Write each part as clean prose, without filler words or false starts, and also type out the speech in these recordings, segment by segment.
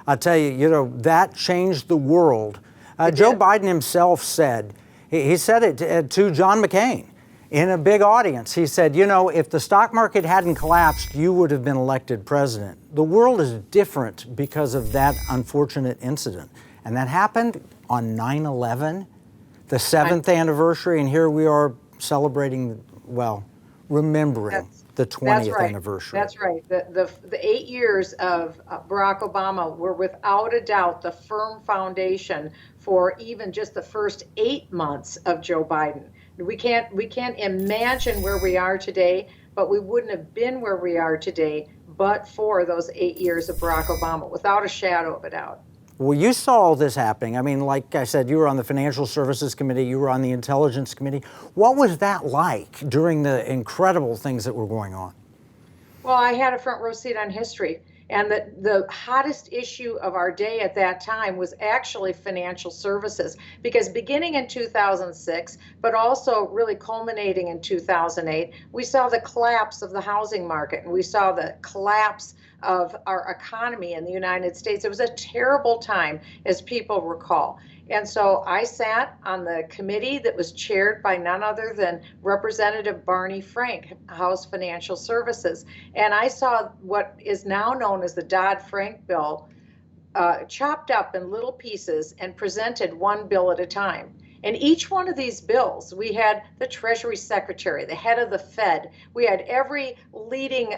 I'll tell you, that changed the world. Joe Biden himself said, he said it to John McCain in a big audience. He said, if the stock market hadn't collapsed, you would have been elected president. The world is different because of that unfortunate incident. And that happened on 9/11, the 7th anniversary, and here we are celebrating, remembering the 20th anniversary. That's right. The 8 years of Barack Obama were without a doubt the firm foundation for even just the first 8 months of Joe Biden. We can't imagine where we are today, but we wouldn't have been where we are today but for those 8 years of Barack Obama, without a shadow of a doubt. Well, you saw all this happening. I mean, like I said, you were on the Financial Services Committee, you were on the Intelligence Committee. What was that like during the incredible things that were going on? Well, I had a front row seat on history. And the hottest issue of our day at that time was actually financial services, because beginning in 2006, but also really culminating in 2008, we saw the collapse of the housing market and we saw the collapse of our economy in the United States. It was a terrible time, as people recall. And so I sat on the committee that was chaired by none other than Representative Barney Frank, House Financial Services. And I saw what is now known as the Dodd-Frank bill chopped up in little pieces and presented one bill at a time. And each one of these bills, we had the Treasury Secretary, the head of the Fed, we had every leading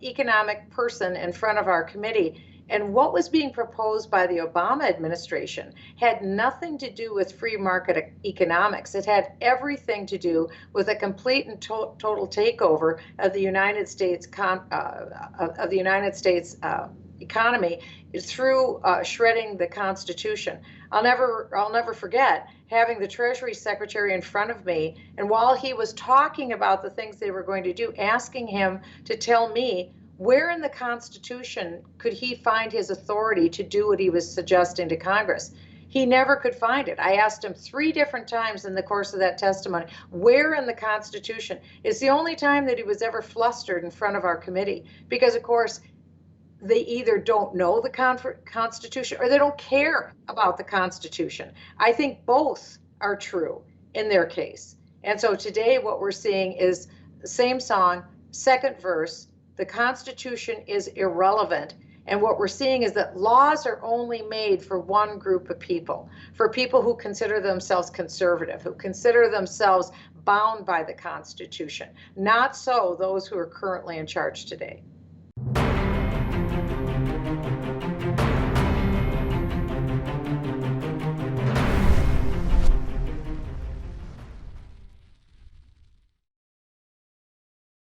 economic person in front of our committee. And what was being proposed by the Obama administration had nothing to do with free market economics. It had everything to do with a complete and total takeover of the United States economy through shredding the Constitution. I'll never forget having the Treasury Secretary in front of me, and while he was talking about the things they were going to do, asking him to tell me where in the Constitution could he find his authority to do what he was suggesting to Congress. He never could find it. I asked him 3 different times in the course of that testimony, where in the Constitution? It's the only time that he was ever flustered in front of our committee, because of course they either don't know the Constitution or they don't care about the Constitution. I think both are true in their case. And so today what we're seeing is the same song, second verse. The Constitution is irrelevant. And what we're seeing is that laws are only made for one group of people, for people who consider themselves conservative, who consider themselves bound by the Constitution. Not so those who are currently in charge today.